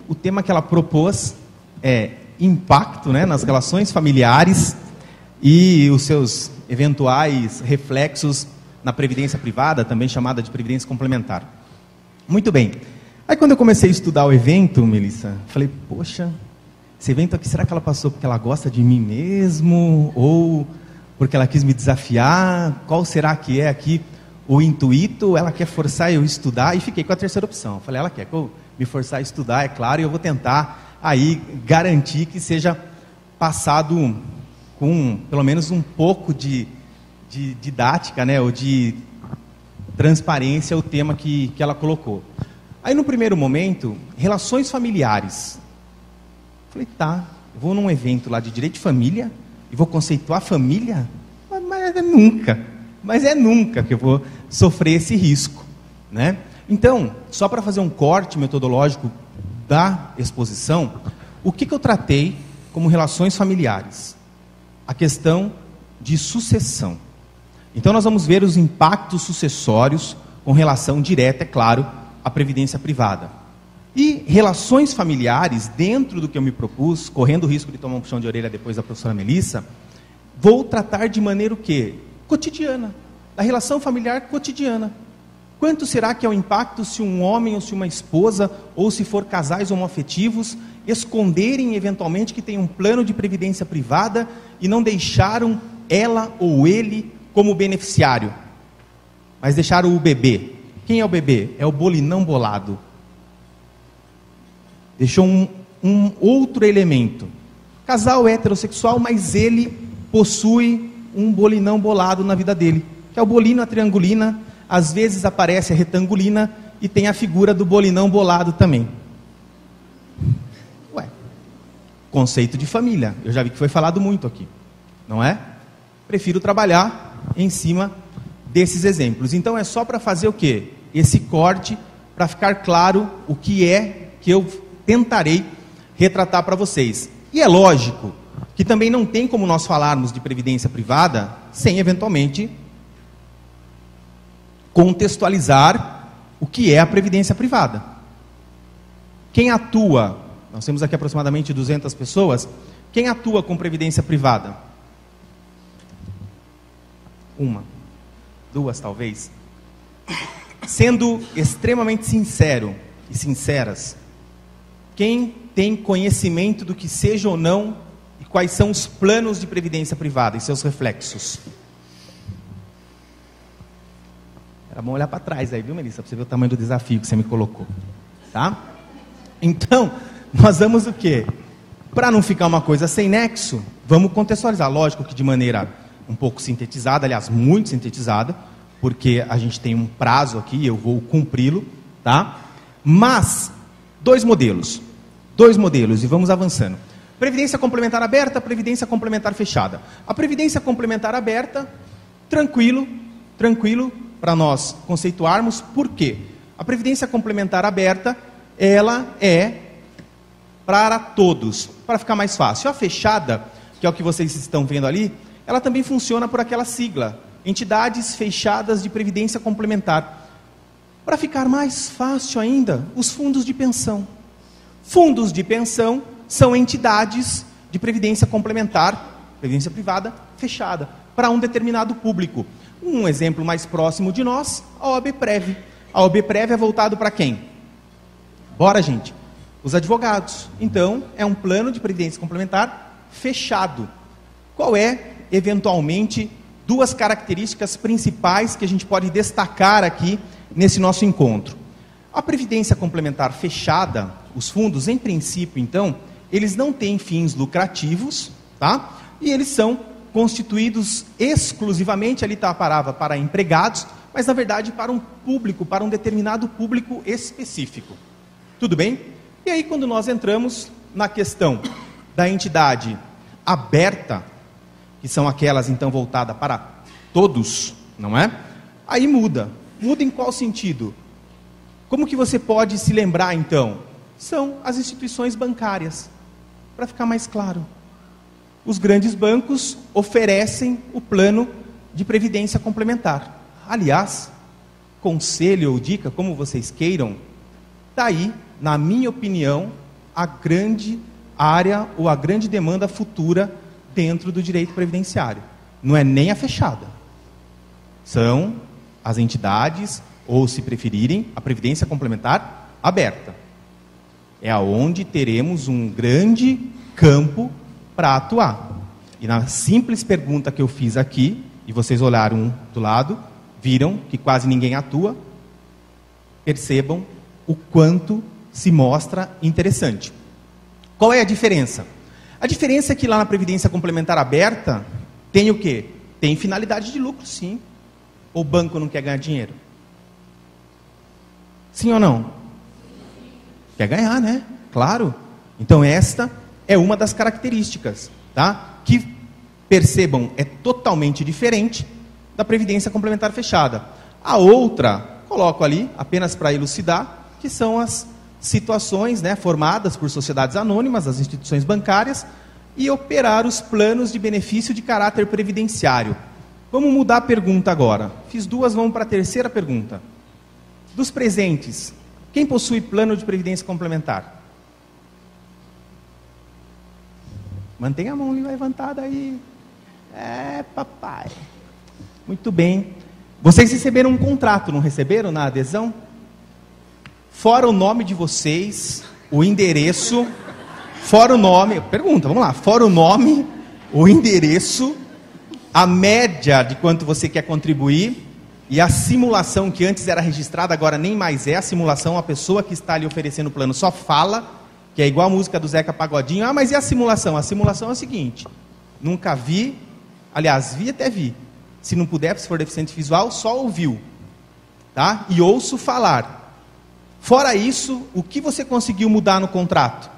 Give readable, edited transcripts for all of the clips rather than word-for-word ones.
o tema que ela propôs é impacto, né, nas relações familiares e os seus eventuais reflexos na previdência privada, também chamada de previdência complementar. Muito bem. Aí quando eu comecei a estudar o evento, Melissa, falei, poxa, esse evento aqui, será que ela passou porque ela gosta de mim mesmo? Ou porque ela quis me desafiar? Qual será que é aqui o intuito? Ela quer forçar eu a estudar? E fiquei com a terceira opção. Falei, ela quer me forçar a estudar, é claro, e eu vou tentar aí garantir que seja passado com pelo menos um pouco de didática, né, ou de transparência o tema que ela colocou. Aí no primeiro momento, relações familiares. Falei, tá, eu vou num evento lá de direito de família e vou conceituar família? Mas é nunca que eu vou sofrer esse risco, né? Então, só para fazer um corte metodológico da exposição, o que eu tratei como relações familiares? A questão de sucessão. Então nós vamos ver os impactos sucessórios com relação direta, é claro, à previdência privada. E relações familiares, dentro do que eu me propus, correndo o risco de tomar um puxão de orelha depois da professora Melissa, vou tratar de maneira o quê? Cotidiana. Da relação familiar cotidiana. Quanto será que é o impacto se um homem ou se uma esposa, ou se for casais homoafetivos, esconderem eventualmente que tem um plano de previdência privada e não deixaram ela ou ele como beneficiário, mas deixaram o bebê. Quem é o bebê? É o bolinão bolado. Deixou um outro elemento. Casal heterossexual, mas ele possui um bolinão bolado na vida dele, que é o bolino, a triangulina, às vezes aparece a retangulina e tem a figura do bolinão bolado também. Ué, conceito de família, eu já vi que foi falado muito aqui, não é? Prefiro trabalhar em cima desses exemplos. Então é só para fazer o quê? Esse corte, para ficar claro o que é que eu tentarei retratar para vocês. E é lógico que também não tem como nós falarmos de previdência privada sem eventualmente contextualizar o que é a previdência privada. Quem atua, nós temos aqui aproximadamente 200 pessoas, quem atua com previdência privada? Uma, duas talvez. Sendo extremamente sincero e sinceras, quem tem conhecimento do que seja ou não e quais são os planos de previdência privada e seus reflexos? Era bom olhar para trás aí, viu, Melissa? Para você ver o tamanho do desafio que você me colocou. Tá? Então, nós vamos o quê? Para não ficar uma coisa sem nexo, vamos contextualizar. Lógico que de maneira um pouco sintetizada, aliás, muito sintetizada, porque a gente tem um prazo aqui, eu vou cumpri-lo, tá? Mas, dois modelos, e vamos avançando. Previdência complementar aberta, previdência complementar fechada. A previdência complementar aberta, tranquilo, para nós conceituarmos, por quê? A previdência complementar aberta, ela é para todos, para ficar mais fácil. A fechada, que é o que vocês estão vendo ali, ela também funciona por aquela sigla, entidades fechadas de previdência complementar. Para ficar mais fácil ainda, os fundos de pensão. Fundos de pensão são entidades de previdência complementar, previdência privada, fechada, para um determinado público. Um exemplo mais próximo de nós, a OABPrev. A OABPrev é voltado para quem? Bora, gente. Os advogados. Então, é um plano de previdência complementar fechado. Qual é, eventualmente, duas características principais que a gente pode destacar aqui nesse nosso encontro? A previdência complementar fechada, os fundos, em princípio, então, eles não têm fins lucrativos, tá? E eles são constituídos exclusivamente, ali está a palavra, para empregados, mas na verdade para um público, para um determinado público específico. Tudo bem? E aí quando nós entramos na questão da entidade aberta, que são aquelas então voltadas para todos, não é? Aí muda. Muda em qual sentido? Como que você pode se lembrar então? São as instituições bancárias. Para ficar mais claro. Os grandes bancos oferecem o plano de previdência complementar. Aliás, conselho ou dica, como vocês queiram, está aí, na minha opinião, a grande área ou a grande demanda futura dentro do direito previdenciário. Não é nem a fechada. São as entidades, ou se preferirem, a previdência complementar aberta. É aonde teremos um grande campo para atuar. E na simples pergunta que eu fiz aqui, e vocês olharam um do lado, viram que quase ninguém atua, percebam o quanto se mostra interessante. Qual é a diferença? A diferença é que lá na Previdência Complementar Aberta, tem o quê? Tem finalidade de lucro, sim. Ou o banco não quer ganhar dinheiro? Sim ou não? Quer ganhar, né? Claro. Então esta é uma das características, tá? Que, percebam, é totalmente diferente da Previdência Complementar Fechada. A outra, coloco ali, apenas para elucidar, que são as situações, né, formadas por sociedades anônimas, as instituições bancárias, e operar os planos de benefício de caráter previdenciário. Vamos mudar a pergunta agora. Fiz duas, vamos para a terceira pergunta. Dos presentes, quem possui plano de previdência complementar? Mantenha a mão levantada aí. É, papai. Muito bem. Vocês receberam um contrato, não receberam na adesão? Fora o nome de vocês, o endereço, fora o nome, pergunta, vamos lá, fora o nome, o endereço, a média de quanto você quer contribuir e a simulação que antes era registrada, agora nem mais é a simulação, a pessoa que está ali oferecendo o plano só fala, que é igual a música do Zeca Pagodinho. Ah, mas e a simulação? A simulação é o seguinte, nunca vi, aliás, vi até vi, se não puder, se for deficiente visual, só ouviu, tá? E ouço falar. Fora isso, o que você conseguiu mudar no contrato?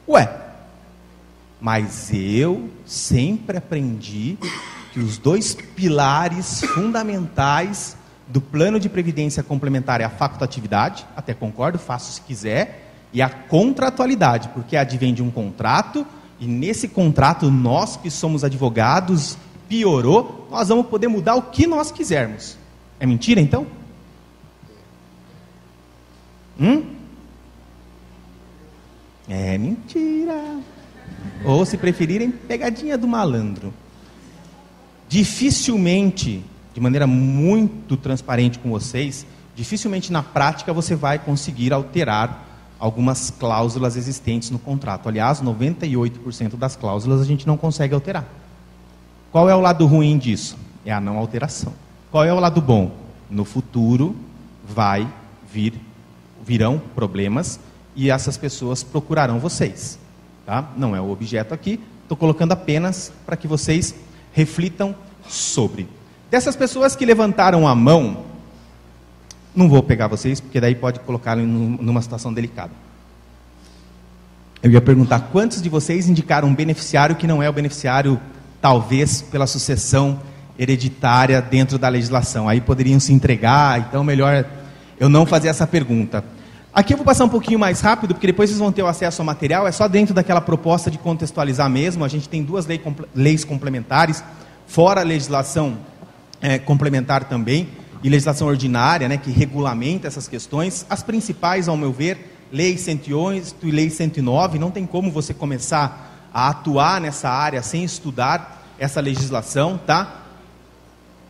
Ué, mas eu sempre aprendi que os dois pilares fundamentais do plano de previdência complementar é a facultatividade, até concordo, faço se quiser, e a contratualidade, porque advém de um contrato, e nesse contrato nós que somos advogados, piorou, nós vamos poder mudar o que nós quisermos. É mentira então? É mentira. Ou, se preferirem, pegadinha do malandro. Dificilmente, de maneira muito transparente com vocês, dificilmente na prática você vai conseguir alterar algumas cláusulas existentes no contrato. Aliás, 98% das cláusulas a gente não consegue alterar. Qual é o lado ruim disso? É a não alteração. Qual é o lado bom? No futuro virão problemas e essas pessoas procurarão vocês. Tá? Não é o objeto aqui, estou colocando apenas para que vocês reflitam sobre. Dessas pessoas que levantaram a mão, não vou pegar vocês, porque daí pode colocá-lo numa situação delicada. Eu ia perguntar, quantos de vocês indicaram um beneficiário que não é o beneficiário, talvez, pela sucessão hereditária dentro da legislação? Aí poderiam se entregar, então melhor eu não fazer essa pergunta. Aqui eu vou passar um pouquinho mais rápido, porque depois vocês vão ter o acesso ao material, é só dentro daquela proposta de contextualizar mesmo. A gente tem duas leis complementares, fora a legislação complementar também, e legislação ordinária, né, que regulamenta essas questões. As principais, ao meu ver, Lei 108 e Lei 109, não tem como você começar a atuar nessa área sem estudar essa legislação, tá?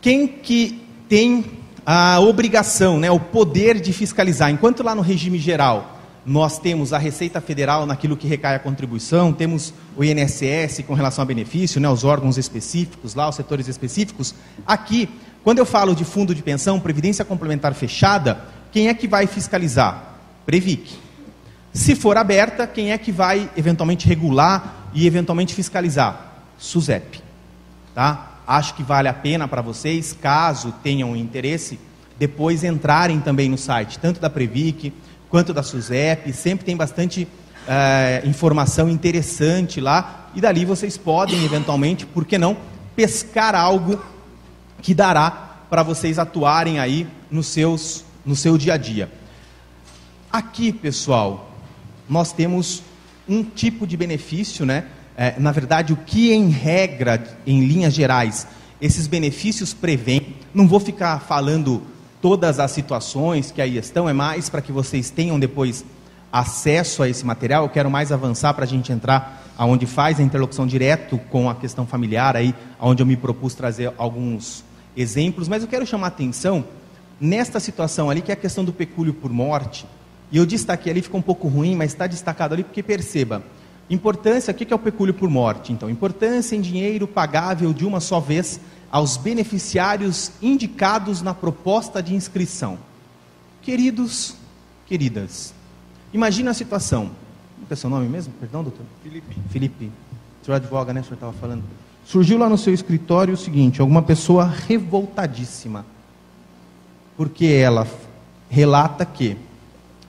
Quem que tem a obrigação, né, o poder de fiscalizar? Enquanto lá no regime geral nós temos a Receita Federal naquilo que recai a contribuição, temos o INSS com relação a benefício, né, os órgãos específicos lá, os setores específicos. Aqui, quando eu falo de fundo de pensão, previdência complementar fechada, quem é que vai fiscalizar? Previc. Se for aberta, quem é que vai eventualmente regular e eventualmente fiscalizar? SUSEP. Tá? Acho que vale a pena para vocês, caso tenham interesse, depois entrarem também no site, tanto da Previc quanto da SUSEP. Sempre tem bastante informação interessante lá, e dali vocês podem eventualmente, por que não, pescar algo que dará para vocês atuarem aí no seu dia a dia. Aqui, pessoal, nós temos um tipo de benefício, né? Na verdade, o que em regra, em linhas gerais, esses benefícios prevêem. Não vou ficar falando todas as situações que aí estão, é mais para que vocês tenham depois acesso a esse material. Eu quero mais avançar para a gente entrar aonde faz a interlocução direto com a questão familiar, aí, onde eu me propus trazer alguns exemplos, mas eu quero chamar a atenção nesta situação ali, que é a questão do pecúlio por morte. E eu destaquei ali, ficou um pouco ruim, mas está destacado ali, porque perceba, importância, o que é o pecúlio por morte? Então, importância em dinheiro pagável de uma só vez aos beneficiários indicados na proposta de inscrição. Queridos, queridas, imagina a situação. Qual é o seu nome mesmo? Perdão, doutor? Felipe. O senhor advoga, né? O senhor estava falando. Surgiu lá no seu escritório o seguinte, alguma pessoa revoltadíssima, porque ela relata que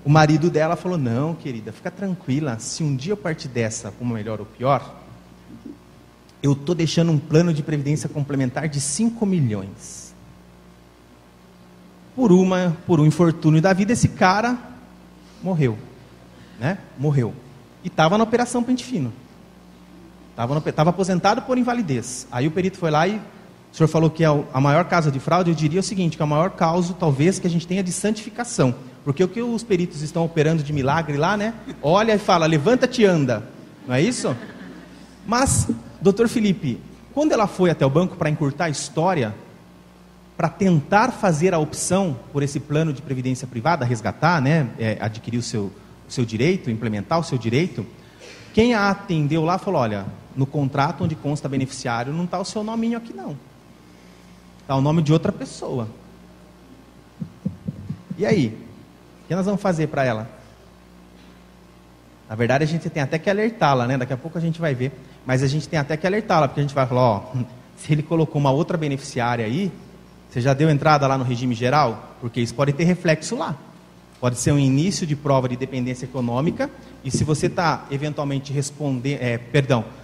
o marido dela falou, não, querida, fica tranquila, se um dia eu partir dessa, uma melhor ou pior, eu estou deixando um plano de previdência complementar de 5 milhões. Por um infortúnio da vida, esse cara morreu. Né? Morreu. E estava na operação pente fino. Estava aposentado por invalidez. Aí o perito foi lá e o senhor falou que é a maior causa de fraude. Eu diria o seguinte, que é a maior causa, talvez, que a gente tenha de santificação. Porque o que os peritos estão operando de milagre lá, né? Olha e fala, levanta-te e anda. Não é isso? Mas, doutor Felipe, quando ela foi até o banco para encurtar a história, para tentar fazer a opção por esse plano de previdência privada, resgatar, né? Adquirir o seu direito, implementar o seu direito, quem a atendeu lá falou, olha, no contrato onde consta beneficiário não está o seu nominho aqui não. Está o nome de outra pessoa. E aí? O que nós vamos fazer para ela? Na verdade, a gente tem até que alertá-la, né? Daqui a pouco a gente vai ver. Mas a gente tem até que alertá-la, porque a gente vai falar, ó, se ele colocou uma outra beneficiária aí, você já deu entrada lá no regime geral? Porque isso pode ter reflexo lá. Pode ser um início de prova de dependência econômica, e se você está eventualmente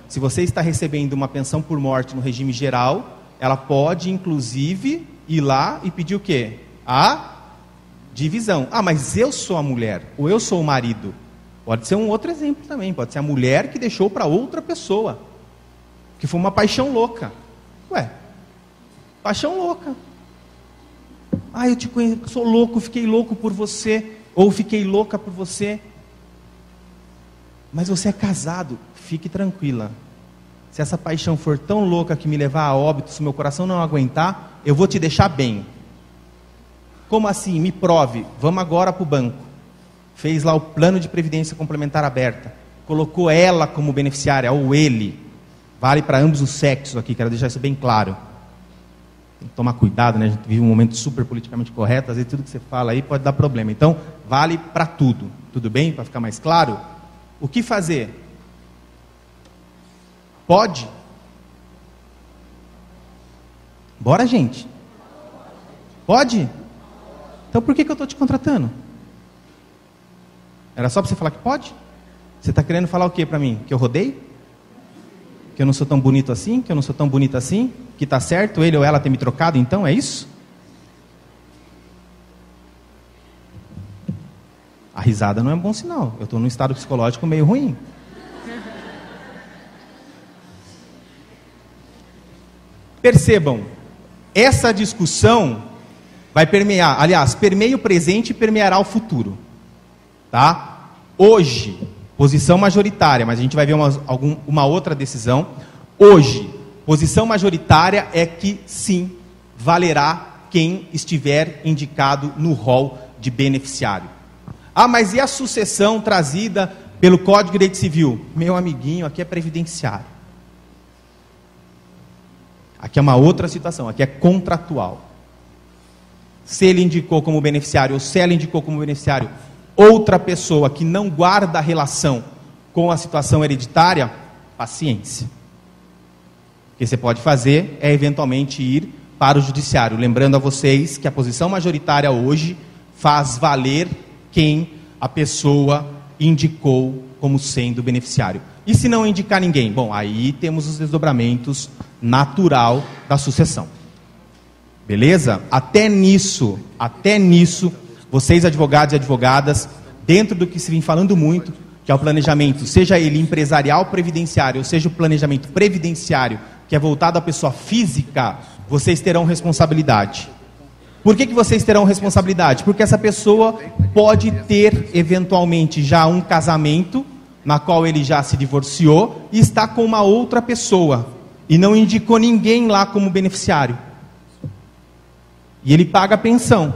se você está recebendo uma pensão por morte no regime geral, ela pode, inclusive, ir lá e pedir o quê? A divisão. Ah, mas eu sou a mulher, ou eu sou o marido. Pode ser um outro exemplo também, pode ser a mulher que deixou para outra pessoa, que foi uma paixão louca. Ué, paixão louca. Ah, eu te conheço, sou louco, fiquei louco por você, ou fiquei louca por você. Mas você é casado, fique tranquila. Se essa paixão for tão louca que me levar a óbito, se meu coração não aguentar, eu vou te deixar bem. Como assim? Me prove. Vamos agora para o banco. Fez lá o plano de previdência complementar aberta. Colocou ela como beneficiária, ou ele. Vale para ambos os sexos aqui, quero deixar isso bem claro. Tem que tomar cuidado, né? A gente vive um momento super politicamente correto, às vezes tudo que você fala aí pode dar problema. Então, vale para tudo. Tudo bem? Para ficar mais claro? O que fazer? Pode? Bora, gente. Pode? Então por que eu estou te contratando? Era só para você falar que pode? Você está querendo falar o que para mim? Que eu rodei? Que eu não sou tão bonito assim? Que eu não sou tão bonita assim? Que está certo ele ou ela ter me trocado, então? É isso? A risada não é um bom sinal. Eu estou num estado psicológico meio ruim. Percebam, essa discussão vai permear, aliás, permeia o presente e permeará o futuro. Tá? Hoje, posição majoritária, mas a gente vai ver uma outra decisão. Hoje, posição majoritária é que sim, valerá quem estiver indicado no rol de beneficiário. Ah, mas e a sucessão trazida pelo Código de Direito Civil? Meu amiguinho, aqui é previdenciário. Aqui é uma outra situação, aqui é contratual. Se ele indicou como beneficiário, ou se ela indicou como beneficiário, outra pessoa que não guarda a relação com a situação hereditária, paciência. O que você pode fazer é eventualmente ir para o judiciário. Lembrando a vocês que a posição majoritária hoje faz valer quem a pessoa indicou como sendo beneficiário. E se não indicar ninguém? Bom, aí temos os desdobramentos natural da sucessão. Beleza? Até nisso, vocês advogados e advogadas, dentro do que se vem falando muito, que é o planejamento, seja ele empresarial previdenciário, ou seja o planejamento previdenciário, que é voltado à pessoa física, vocês terão responsabilidade. Por que vocês terão responsabilidade? Porque essa pessoa pode ter, eventualmente, já um casamento, na qual ele já se divorciou, e está com uma outra pessoa, e não indicou ninguém lá como beneficiário. E ele paga a pensão.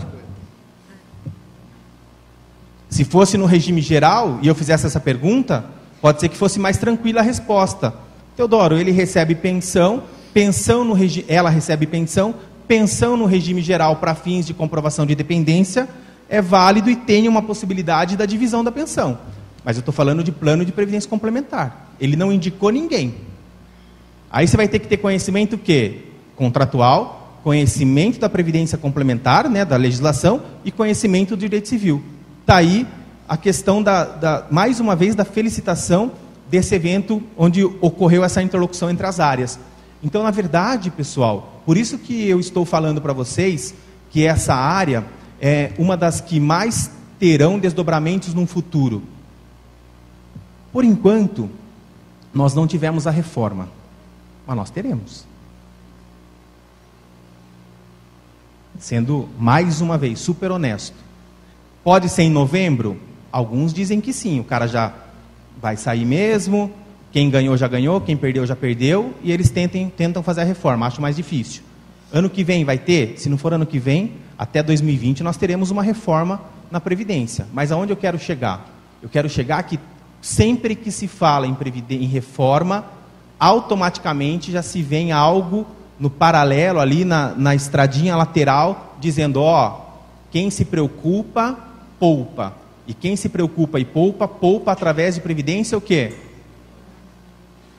Se fosse no regime geral, e eu fizesse essa pergunta, pode ser que fosse mais tranquila a resposta. Teodoro, ele recebe pensão, ela recebe pensão no regime geral para fins de comprovação de dependência, é válido e tem uma possibilidade da divisão da pensão. Mas eu estou falando de plano de previdência complementar. Ele não indicou ninguém. Aí você vai ter que ter conhecimento o quê? Contratual, conhecimento da previdência complementar, né, da legislação, e conhecimento do direito civil. Está aí a questão, mais uma vez, da felicitação desse evento onde ocorreu essa interlocução entre as áreas. Então, na verdade, pessoal, por isso que eu estou falando para vocês que essa área é uma das que mais terão desdobramentos no futuro. Por enquanto, nós não tivemos a reforma, mas nós teremos. Sendo, mais uma vez, super honesto. Pode ser em novembro? Alguns dizem que sim, o cara já vai sair mesmo, quem ganhou já ganhou, quem perdeu já perdeu, e eles tentam fazer a reforma, acho mais difícil. Ano que vem vai ter? Se não for ano que vem, até 2020 nós teremos uma reforma na Previdência. Mas aonde eu quero chegar? Eu quero chegar que sempre que se fala em reforma, automaticamente já se vem algo no paralelo ali na estradinha lateral, dizendo, quem se preocupa, poupa. E quem se preocupa e poupa, poupa através de previdência o quê?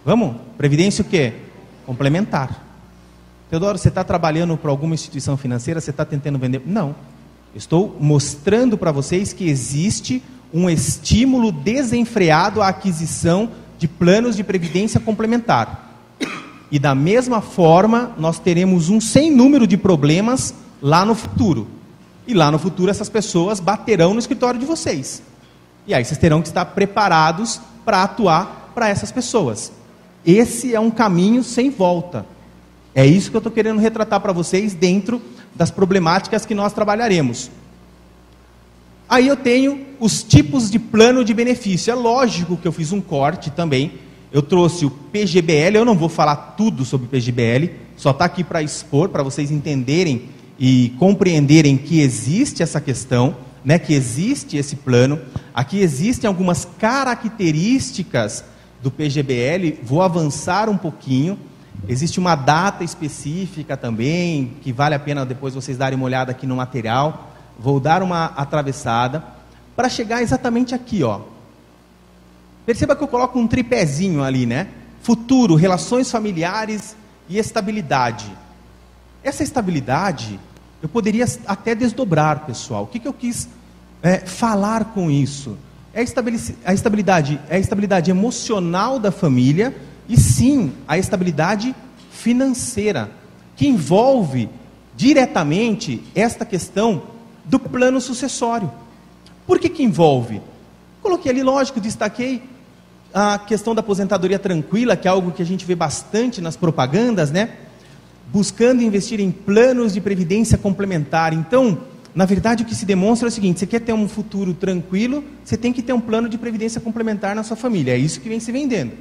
Vamos? Previdência o quê? Complementar. Teodoro, você está trabalhando para alguma instituição financeira? Você está tentando vender? Não. Estou mostrando para vocês que existe um estímulo desenfreado à aquisição de planos de previdência complementar. E da mesma forma, nós teremos um sem número de problemas lá no futuro. E lá no futuro essas pessoas baterão no escritório de vocês. E aí vocês terão que estar preparados para atuar para essas pessoas. Esse é um caminho sem volta. É isso que eu estou querendo retratar para vocês dentro das problemáticas que nós trabalharemos. Aí eu tenho os tipos de plano de benefício. É lógico que eu fiz um corte também. Eu trouxe o PGBL, eu não vou falar tudo sobre o PGBL, só está aqui para expor, para vocês entenderem e compreenderem que existe essa questão, né, que existe esse plano. Aqui existem algumas características do PGBL, vou avançar um pouquinho. Existe uma data específica também, que vale a pena depois vocês darem uma olhada aqui no material. Vou dar uma atravessada, para chegar exatamente aqui, Perceba que eu coloco um tripézinho ali, né? Futuro, relações familiares e estabilidade. Essa estabilidade, eu poderia até desdobrar, pessoal. O que eu quis falar com isso? É a estabilidade emocional da família e sim, a estabilidade financeira, que envolve diretamente esta questão do plano sucessório. Por que envolve? Coloquei ali, lógico, destaquei a questão da aposentadoria tranquila, que é algo que a gente vê bastante nas propagandas, né? Buscando investir em planos de previdência complementar. Então, na verdade, o que se demonstra é o seguinte: você quer ter um futuro tranquilo, você tem que ter um plano de previdência complementar na sua família. É isso que vem se vendendo.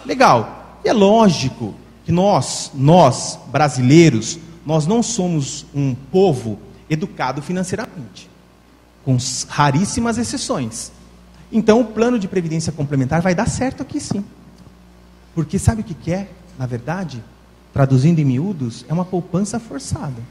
Legal. E é lógico que nós brasileiros, nós não somos um povo educado financeiramente, com raríssimas exceções. Então, o plano de previdência complementar vai dar certo aqui sim. Porque sabe o que é, na verdade? Traduzindo em miúdos, é uma poupança forçada.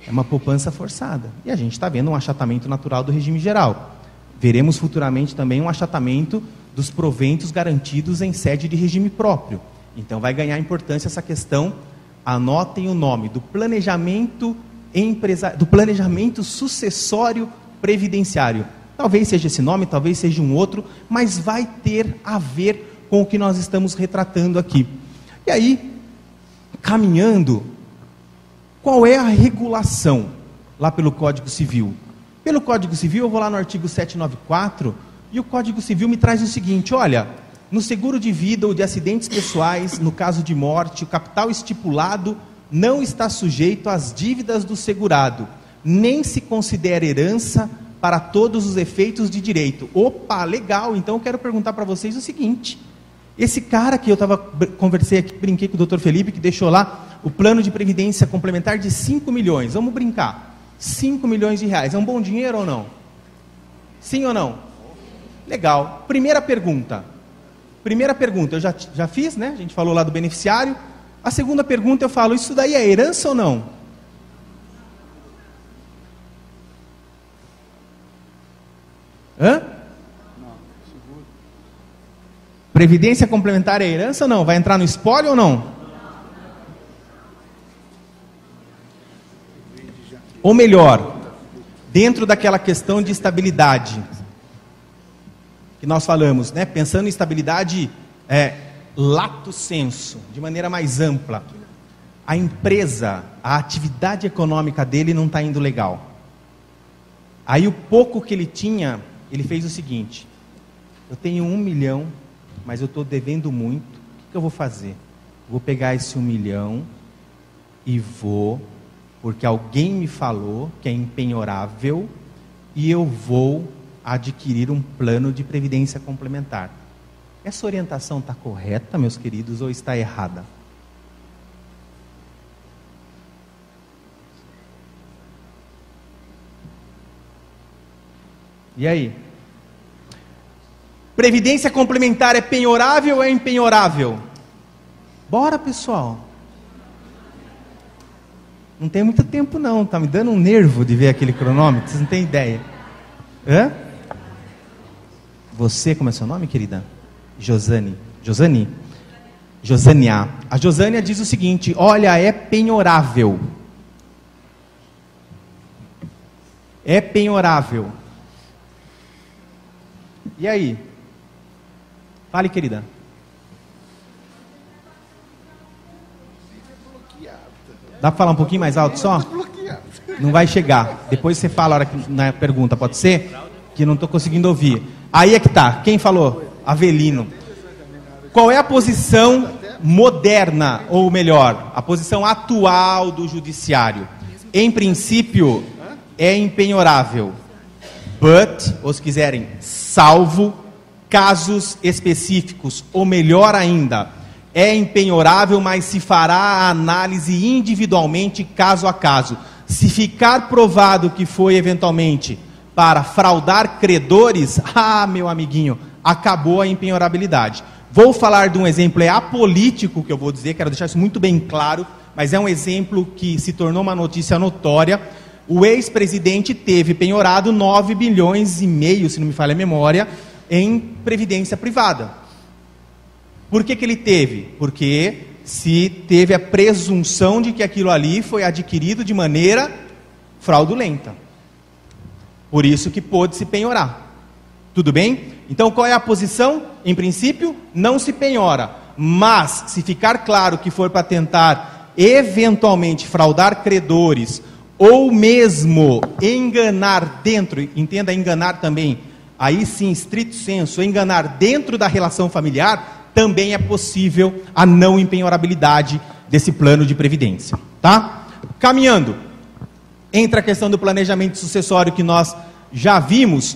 É uma poupança forçada. E a gente está vendo um achatamento natural do regime geral. Veremos futuramente também um achatamento dos proventos garantidos em sede de regime próprio. Então vai ganhar importância essa questão, anotem o nome, do planejamento sucessório previdenciário. Talvez seja esse nome, talvez seja um outro, mas vai ter a ver com o que nós estamos retratando aqui. E aí, caminhando, qual é a regulação lá pelo Código Civil? Pelo Código Civil, eu vou lá no artigo 794, e o Código Civil me traz o seguinte: olha, no seguro de vida ou de acidentes pessoais, no caso de morte, o capital estipulado não está sujeito às dívidas do segurado, nem se considera herança para todos os efeitos de direito. Opa, legal, então eu quero perguntar para vocês o seguinte, esse cara que eu conversei aqui, brinquei com o Dr. Felipe, que deixou lá o plano de previdência complementar de 5 milhões, vamos brincar, 5 milhões de reais, é um bom dinheiro ou não? Sim ou não? Legal, primeira pergunta, eu já fiz, né? A gente falou lá do beneficiário. A segunda pergunta eu falo, isso daí é herança ou não? Hã? Previdência complementar é herança ou não? Vai entrar no espólio ou não? Ou melhor, dentro daquela questão de estabilidade que nós falamos, né? Pensando em estabilidade lato sensu, de maneira mais ampla, a empresa, a atividade econômica dele não está indo legal. Aí o pouco que ele tinha, ele fez o seguinte, eu tenho 1 milhão, mas eu estou devendo muito, o que eu vou fazer? Vou pegar esse 1 milhão e porque alguém me falou que é impenhorável, e eu vou adquirir um plano de previdência complementar. Essa orientação está correta, meus queridos, ou está errada? E aí? Previdência complementar é penhorável ou é impenhorável? Bora, pessoal. Não tem muito tempo não, tá me dando um nervo de ver aquele cronômetro, vocês não têm ideia. Hã? Você, como é seu nome, querida? Josânia. A Josânia diz o seguinte, olha, é penhorável. É penhorável. E aí? Fale, querida. Dá para falar um pouquinho mais alto só? Não vai chegar. Depois você fala a hora que, na pergunta, pode ser? Que não estou conseguindo ouvir. Aí é que tá. Quem falou? Avelino. Qual é a posição moderna, ou melhor, a posição atual do judiciário? Em princípio, é impenhorável. But, ou se quiserem, salvo casos específicos, ou melhor ainda, é impenhorável, mas se fará a análise individualmente, caso a caso. Se ficar provado que foi eventualmente para fraudar credores, meu amiguinho, acabou a impenhorabilidade. Vou falar de um exemplo, é apolítico que eu vou dizer, quero deixar isso muito bem claro, mas é um exemplo que se tornou uma notícia notória. O ex-presidente teve penhorado 9,5 bilhões, se não me falha a memória, em previdência privada. Por que ele teve? Porque se teve a presunção de que aquilo ali foi adquirido de maneira fraudulenta. Por isso que pôde se penhorar. Tudo bem? Então qual é a posição? Em princípio, não se penhora. Mas, se ficar claro que for para tentar eventualmente fraudar credores, ou mesmo enganar dentro, entenda enganar também, aí sim, estrito senso, enganar dentro da relação familiar, também é possível a não empenhorabilidade desse plano de previdência, tá? Caminhando, entra a questão do planejamento sucessório que nós já vimos.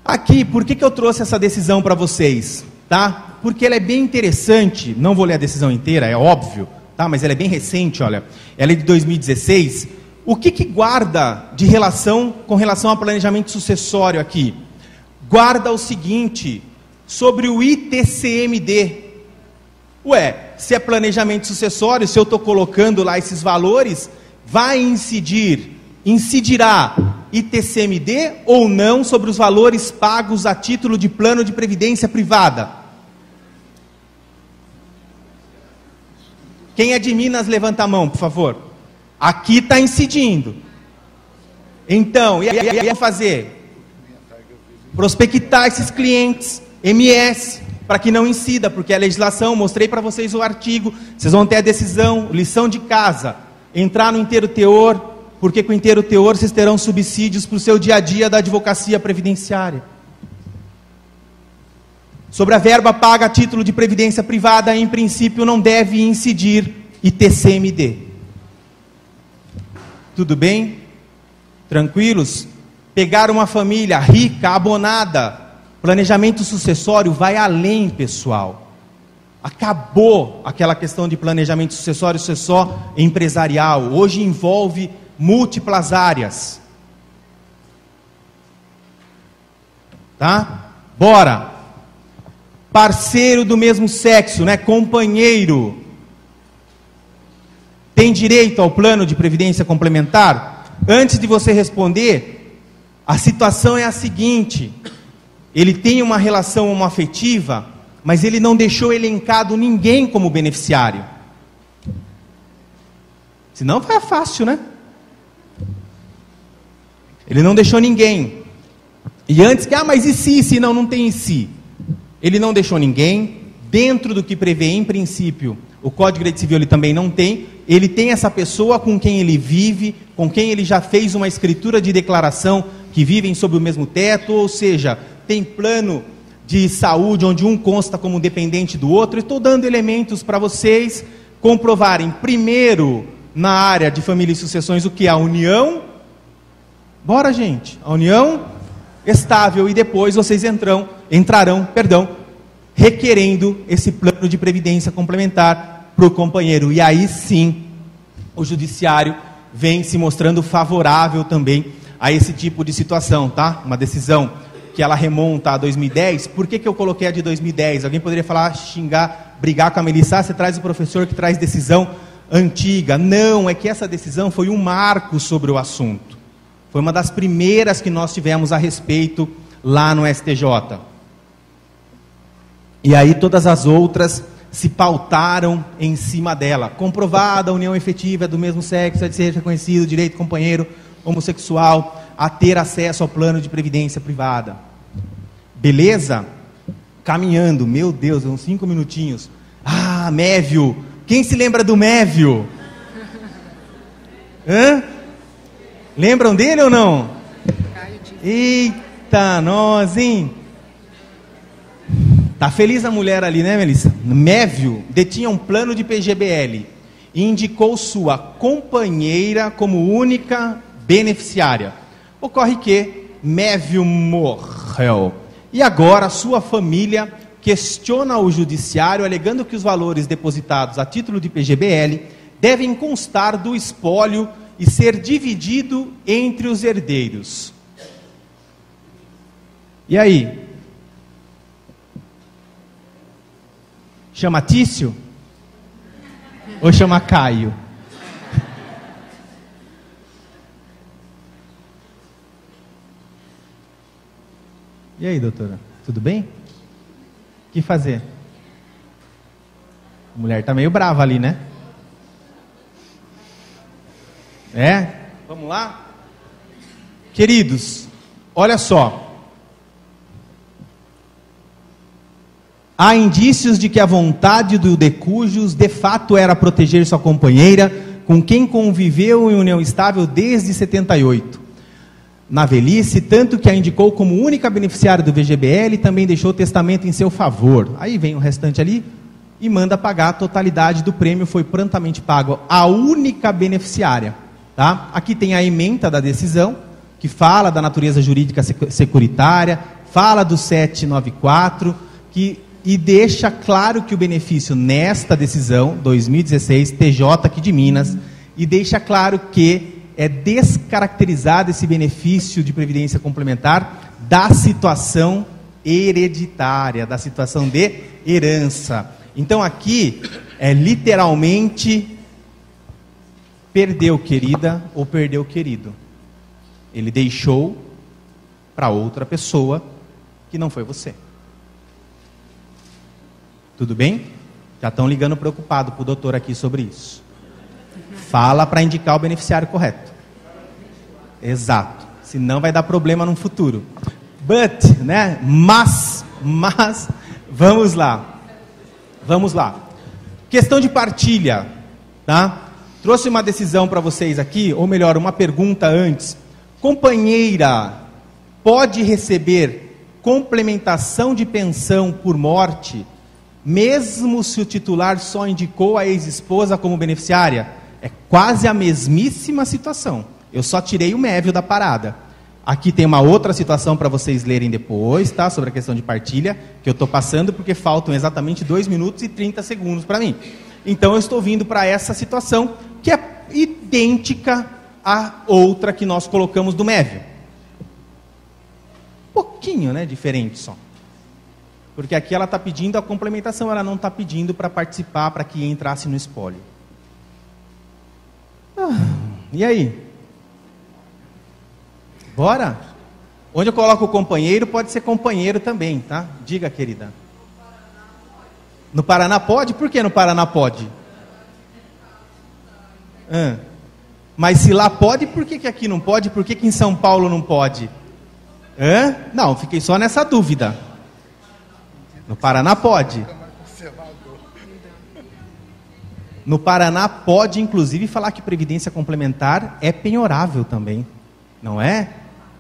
Aqui, por que eu trouxe essa decisão para vocês, tá? Porque ela é bem interessante, não vou ler a decisão inteira, é óbvio, tá? Mas ela é bem recente, olha, ela é de 2016. O que guarda de relação com relação ao planejamento sucessório aqui? Guarda o seguinte, sobre o ITCMD. Ué, se é planejamento sucessório, se eu estou colocando lá esses valores, vai incidirá ITCMD ou não sobre os valores pagos a título de plano de previdência privada? Quem é de Minas, levanta a mão, por favor. Aqui está incidindo. Então, e fazer? Prospectar esses clientes, MS, para que não incida, porque a legislação, mostrei para vocês o artigo, vocês vão ter a decisão, lição de casa, entrar no inteiro teor, porque com o inteiro teor vocês terão subsídios para o seu dia a dia da advocacia previdenciária. Sobre a verba paga a título de previdência privada, em princípio não deve incidir ITCMD. Tudo bem? Tranquilos? Pegaram uma família rica, abonada. Planejamento sucessório vai além, pessoal. Acabou aquela questão de planejamento sucessório ser só empresarial. Hoje envolve múltiplas áreas. Tá? Bora. Parceiro do mesmo sexo, né? Companheiro. Tem direito ao plano de previdência complementar? Antes de você responder, a situação é a seguinte: ele tem uma relação homoafetiva, mas ele não deixou elencado ninguém como beneficiário. Senão vai fácil, né? Ele não deixou ninguém. E antes que, mas e se? Não, não tem e se. Ele não deixou ninguém. Dentro do que prevê em princípio, o Código de Direito Civil ele também não tem. Ele tem essa pessoa com quem ele vive, com quem ele já fez uma escritura de declaração que vivem sob o mesmo teto, ou seja, tem plano de saúde onde um consta como dependente do outro. Estou dando elementos para vocês comprovarem, primeiro, na área de família e sucessões, o que é a união. Bora, gente, a união estável, e depois vocês entrarão, requerendo esse plano de previdência complementar para o companheiro. E aí sim, o judiciário vem se mostrando favorável também a esse tipo de situação, tá? Uma decisão que ela remonta a 2010. Por que eu coloquei a de 2010? Alguém poderia falar, xingar, brigar com a Melissa, você traz o professor que traz decisão antiga. Não, é que essa decisão foi um marco sobre o assunto. Foi uma das primeiras que nós tivemos a respeito lá no STJ. E aí todas as outras se pautaram em cima dela. Comprovada a união efetiva do mesmo sexo, é de ser reconhecido o direito companheiro homossexual a ter acesso ao plano de previdência privada. Beleza? Caminhando, meu Deus, uns 5 minutinhos. Ah, Mévio. Quem se lembra do Mévio? Hã? Lembram dele ou não? Eita, nós, hein? Tá feliz a mulher ali, né, Melissa? Mévio detinha um plano de PGBL e indicou sua companheira como única beneficiária. Ocorre que Mévio morreu. E agora sua família questiona o judiciário, alegando que os valores depositados a título de PGBL devem constar do espólio e ser dividido entre os herdeiros. E aí? Chama Tício? Ou chama Caio? E aí, doutora? Tudo bem? O que fazer? A mulher está meio brava ali, né? É? Vamos lá? Queridos, olha só. Há indícios de que a vontade do decujus de fato era proteger sua companheira, com quem conviveu em união estável desde 78. Na velhice, tanto que a indicou como única beneficiária do VGBL e também deixou testamento em seu favor. Aí vem o restante ali e manda pagar a totalidade do prêmio, foi prontamente pago a única beneficiária. Tá? Aqui tem a ementa da decisão, que fala da natureza jurídica securitária, fala do 794, e deixa claro que o benefício nesta decisão, 2016, TJ aqui de Minas, e deixa claro que é descaracterizado esse benefício de previdência complementar da situação hereditária, da situação de herança. Então aqui é literalmente perdeu querida ou perdeu querido. Ele deixou para outra pessoa que não foi você. Tudo bem? Já estão ligando preocupado para o doutor aqui sobre isso. Fala para indicar o beneficiário correto. Exato. Senão vai dar problema no futuro. Mas, vamos lá. Vamos lá. Questão de partilha, tá? Trouxe uma decisão para vocês aqui, ou melhor, uma pergunta antes. Companheira pode receber complementação de pensão por morte, mesmo se o titular só indicou a ex-esposa como beneficiária? É quase a mesmíssima situação. Eu só tirei o mévio da parada. Aqui tem uma outra situação para vocês lerem depois, tá? Sobre a questão de partilha, que eu estou passando porque faltam exatamente 2 minutos e 30 segundos para mim. Então eu estou vindo para essa situação que é idêntica à outra que nós colocamos do mévio. Um pouquinho, né? Diferente só. Porque aqui ela está pedindo a complementação, ela não está pedindo para participar, para que entrasse no espólio. E aí? Bora? Onde eu coloco o companheiro, pode ser companheiro também, tá? Diga, querida. No Paraná pode? Por que no Paraná pode? Mas se lá pode, por que aqui não pode? Por que em São Paulo não pode? Não, fiquei só nessa dúvida. No Paraná pode. No Paraná pode, inclusive, falar que previdência complementar é penhorável também. Não é?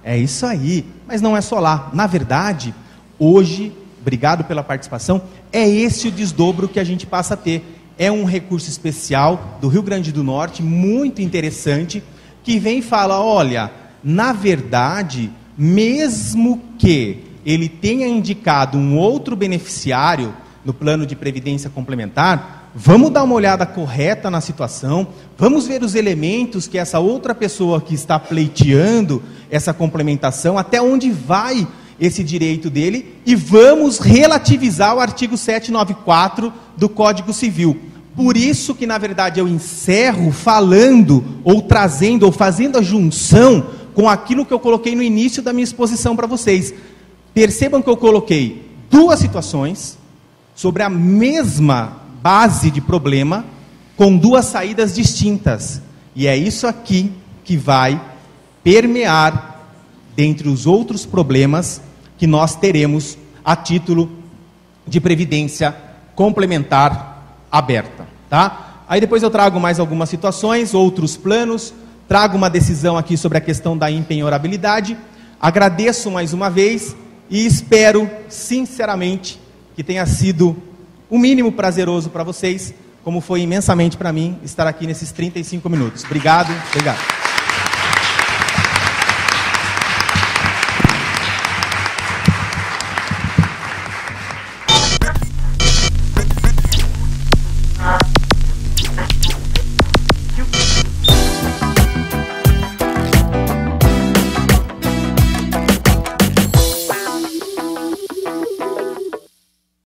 É isso aí. Mas não é só lá. Na verdade, hoje, obrigado pela participação, é esse o desdobro que a gente passa a ter. É um recurso especial do Rio Grande do Norte, muito interessante, que vem e fala, olha, na verdade, mesmo que ele tenha indicado um outro beneficiário no plano de previdência complementar, vamos dar uma olhada correta na situação, vamos ver os elementos que essa outra pessoa que está pleiteando essa complementação, até onde vai esse direito dele, e vamos relativizar o artigo 794 do Código Civil. Por isso que, na verdade, eu encerro falando, ou trazendo, ou fazendo a junção com aquilo que eu coloquei no início da minha exposição para vocês. Percebam que eu coloquei 2 situações sobre a mesma base de problema, com 2 saídas distintas. E é isso aqui que vai permear, dentre os outros problemas que nós teremos a título de previdência complementar aberta, tá? Aí depois eu trago mais algumas situações, outros planos, trago uma decisão aqui sobre a questão da impenhorabilidade. Agradeço mais uma vez e espero, sinceramente, que tenha sido o mínimo prazeroso para vocês, como foi imensamente para mim estar aqui nesses 35 minutos. Obrigado.